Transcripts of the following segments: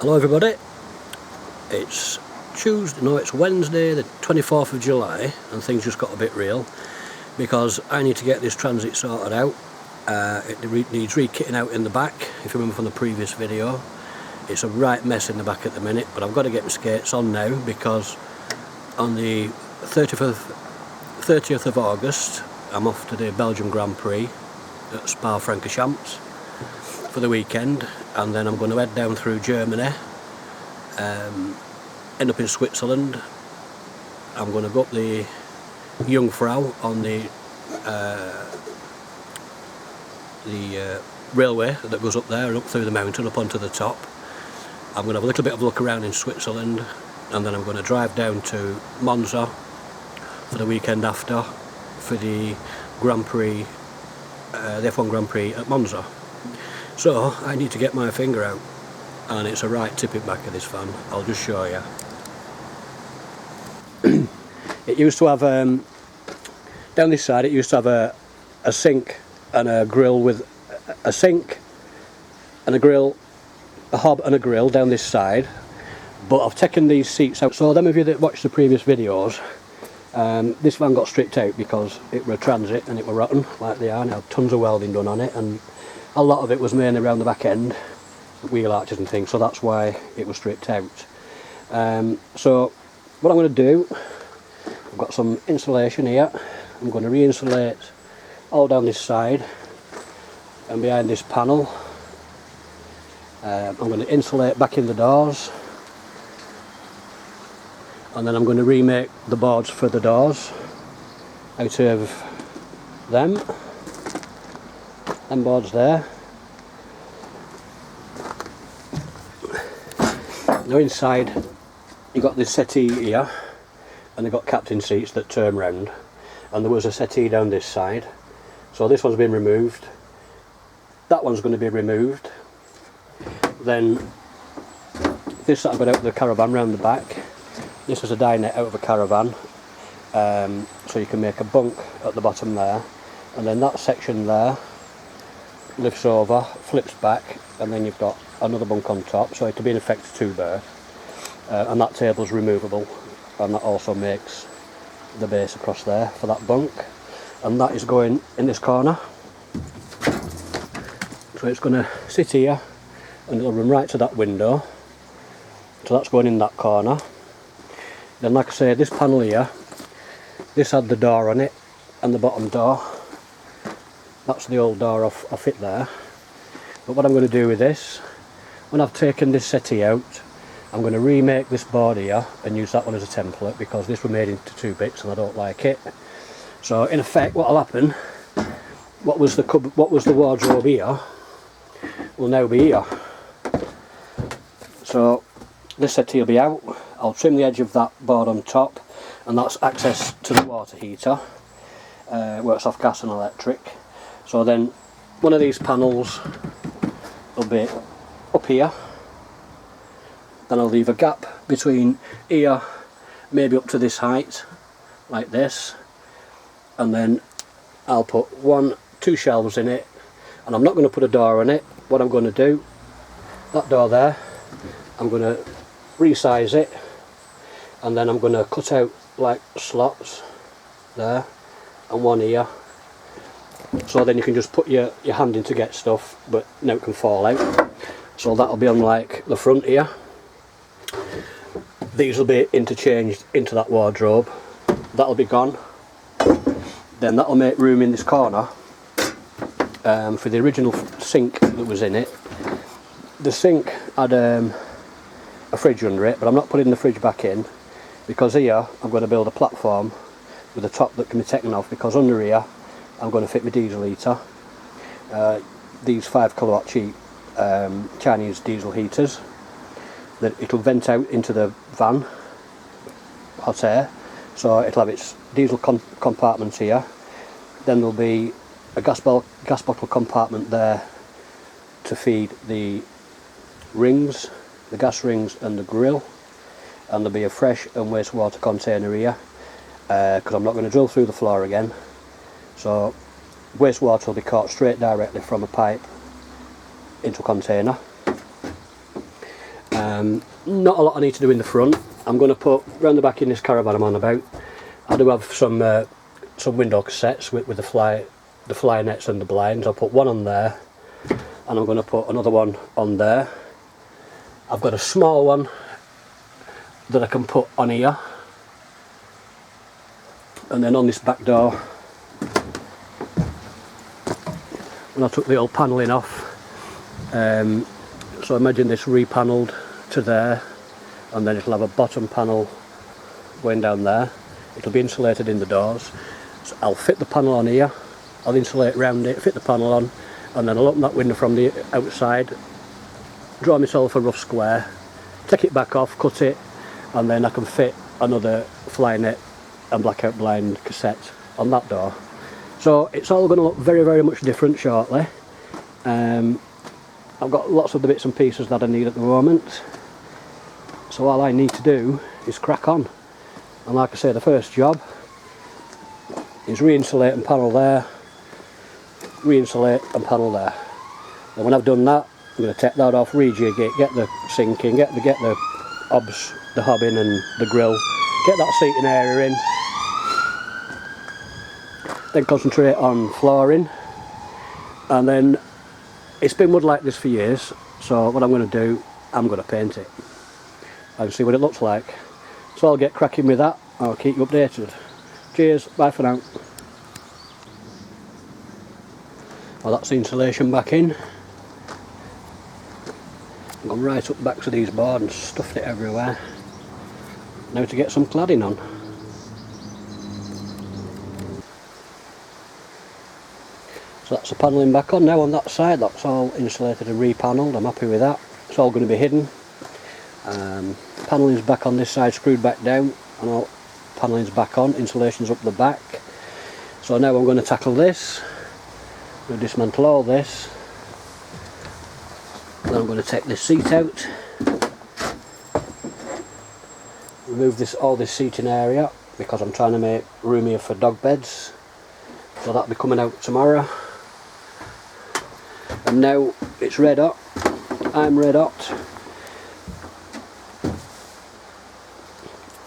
Hello everybody, it's it's Wednesday the 24th of July and things just got a bit real because I need to get this transit sorted out. It needs re-kitting out in the back. If you remember from the previous video, it's a right mess in the back at the minute, but I've got to get my skates on now because on the 30th of August I'm off to the Belgium Grand Prix at Spa Francochamps for the weekend, and then I'm going to head down through Germany, end up in Switzerland. I'm going to go up the Jungfrau on the railway that goes up there and up through the mountain up onto the top. I'm going to have a little bit of a look around in Switzerland, and then I'm going to drive down to Monza for the weekend after for the Grand Prix, the F1 Grand Prix at Monza. So I need to get my finger out, and it's a right tipping back of this van. I'll just show you. It used to have down this side. It used to have a sink and a grill, with a sink and a grill, a hob and a grill down this side. But I've taken these seats out. So them of you that watched the previous videos, this van got stripped out because it were a transit and it were rotten like they are. Now tons of welding done on it, and a lot of it was mainly around the back end, wheel arches and things, so that's why it was stripped out. So what I'm going to do, I've got some insulation here. I'm going to re-insulate all down this side and behind this panel. I'm going to insulate back in the doors, and then I'm going to remake the boards for the doors out of them boards there. Now inside you got this settee here, and they've got captain seats that turn round, and there was a settee down this side, so this one's been removed, that one's going to be removed. Then this that I've got out of the caravan round the back, this is a dinette out of a caravan, so you can make a bunk at the bottom there, and then that section there lifts over, flips back, and then you've got another bunk on top, so it'll be in effect a two-berth, and that table's removable, and that also makes the base across there for that bunk, and that is going in this corner. So it's going to sit here and it'll run right to that window, so that's going in that corner. Then, like I say, this panel here, this had the door on it and the bottom door. That's the old door off it there. But what I'm going to do with this, when I've taken this settee out, I'm going to remake this board here and use that one as a template, because this was made into two bits and I don't like it. So in effect, what will happen, what was the wardrobe here will now be here. So this settee will be out. I'll trim the edge of that board on top, and that's access to the water heater. Works off gas and electric. So then one of these panels will be up here, then I'll leave a gap between here, maybe up to this height, like this, and then I'll put two shelves in it, and I'm not going to put a door on it. What I'm going to do, that door there, I'm going to resize it, and then I'm going to cut out like slots there and one here, so then you can just put your hand in to get stuff, but now it can fall out. So that'll be on like the front here. These will be interchanged into that wardrobe. That'll be gone. Then that'll make room in this corner for the original sink that was in it. The sink had a fridge under it, but I'm not putting the fridge back in, because here I'm going to build a platform with a top that can be taken off, because under here I'm going to fit my diesel heater. These 5 kilowatt cheap Chinese diesel heaters, that it'll vent out into the van, hot air, so it'll have its diesel compartment here. Then there'll be a gas bottle compartment there to feed the rings, the gas rings and the grill, and there'll be a fresh and wastewater container here, because I'm not going to drill through the floor again. So wastewater will be caught straight directly from a pipe into a container. Not a lot I need to do in the front. I'm going to put round the back in this caravan I'm on about. I do have some window cassettes with the fly nets and the blinds. I'll put one on there, and I'm going to put another one on there. I've got a small one that I can put on here, and then on this back door, when I took the old panelling off, so imagine this repanelled to there, and then it'll have a bottom panel going down there. It'll be insulated in the doors. So I'll fit the panel on here, I'll insulate around it, fit the panel on, and then I'll open that window from the outside, draw myself a rough square, take it back off, cut it, and then I can fit another fly net and blackout blind cassette on that door. So it's all going to look very, very much different shortly. I've got lots of the bits and pieces that I need at the moment, so all I need to do is crack on. And like I say, the first job is re-insulate and panel there, re-insulate and panel there. And when I've done that, I'm going to take that off, rejig it, get the sink in, get the hobs, the hob in and the grill, get that seating area in, then concentrate on flooring. And then it's been wood like this for years, so what I'm going to do, I'm going to paint it and see what it looks like. So I'll get cracking with that. I'll keep you updated. Cheers, bye for now. Well, that's the insulation back in. I've gone right up back to these boards and stuffed it everywhere. Now to get some cladding on. So that's the panelling back on now on that side. That's all insulated and repanelled. I'm happy with that. It's all going to be hidden. Panelling's back on this side, screwed back down, and all panelling's back on, insulation's up the back. So now I'm going to tackle this. I'm going to dismantle all this. Then I'm going to take this seat out, remove all this seating area because I'm trying to make room here for dog beds. So that'll be coming out tomorrow. And now it's red hot. I'm red hot.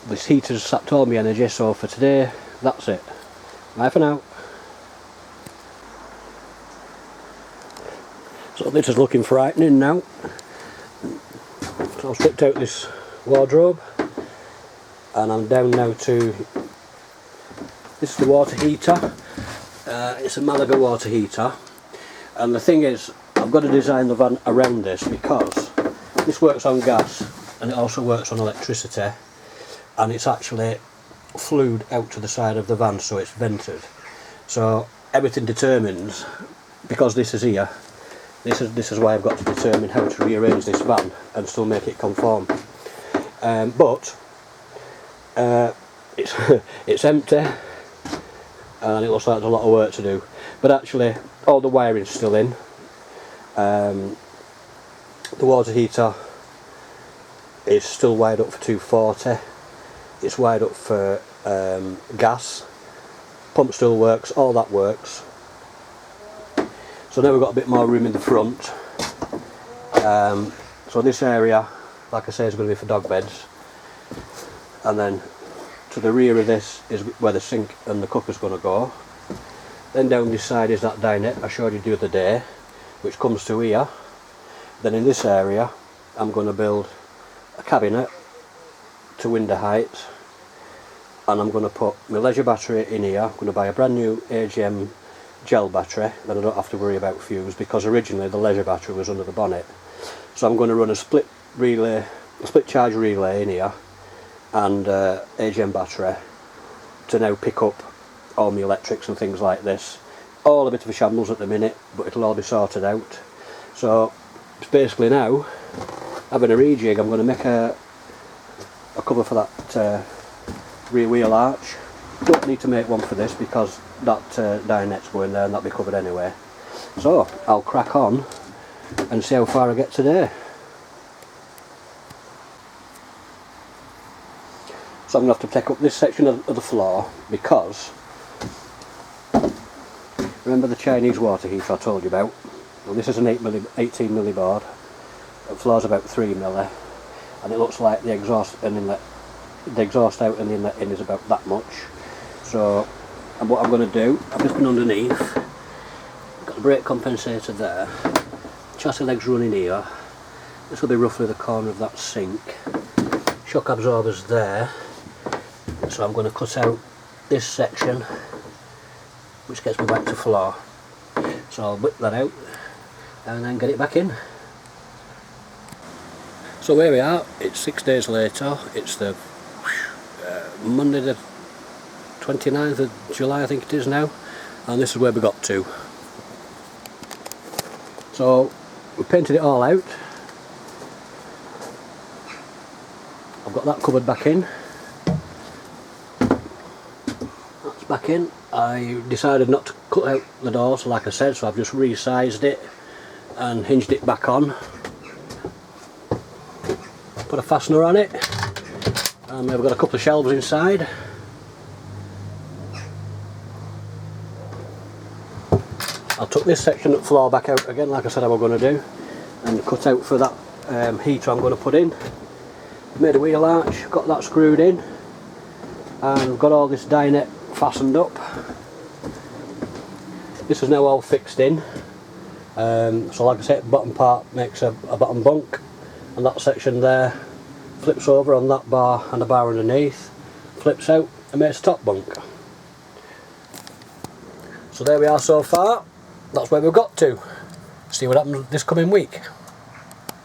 This heater's sapped all my energy, so for today, that's it. Bye for now. So this is looking frightening now. So I've stripped out this wardrobe, and I'm down now to, this is the water heater. It's a Malaga water heater, and the thing is, I've got to design the van around this because this works on gas and it also works on electricity. And it's actually flued out to the side of the van, so it's vented. So everything determines, because this is here, this is why I've got to determine how to rearrange this van and still make it conform. But it's empty, and it looks like there's a lot of work to do. But actually, all the wiring's still in. The water heater is still wired up for 240. It's wired up for gas, pump still works, all that works. So now we've got a bit more room in the front. So this area, like I say, is going to be for dog beds. And then to the rear of this is where the sink and the cooker's going to go. Then down this side is that dinette I showed you the other day, which comes to here. Then in this area I'm going to build a cabinet to window height, and I'm going to put my leisure battery in here. I'm going to buy a brand new AGM gel battery that I don't have to worry about fuse, because originally the leisure battery was under the bonnet. So I'm going to run a split charge relay in here and AGM battery to now pick up all my electrics and things like this. All a bit of a shambles at the minute, but it'll all be sorted out. So it's basically now having a rejig. I'm going to make a cover for that rear wheel arch. Don't need to make one for this because that dinette's going there and that'll be covered anyway. So I'll crack on and see how far I get today. So I'm going to have to take up this section of the floor because, remember the Chinese water heater I told you about? Well, this is an 18mm board. The floor's about 3mm. and it looks like the exhaust and inlet, the exhaust out and the inlet in is about that much. So, and what I'm going to do, I've just been underneath, got the brake compensator there, chassis legs running here, this will be roughly the corner of that sink, shock absorbers there, so I'm going to cut out this section which gets me back to floor. So I'll whip that out and then get it back in. So here we are, it's 6 days later, it's the Monday the 29th of July I think it is now, and this is where we got to. So we painted it all out, I've got that cupboard back in, that's back in. I decided not to cut out the door, so like I said, so I've just resized it and hinged it back on, put a fastener on it, and we've got a couple of shelves inside. I took this section of floor back out again, like I said I was going to do, and cut out for that heater I'm going to put in. Made a wheel arch, got that screwed in, and got all this dinette fastened up. This is now all fixed in, so like I said, bottom part makes a bottom bunk, and that section there flips over on that bar and the bar underneath, flips out and makes a top bunk. So there we are so far, that's where we've got to. See what happens this coming week.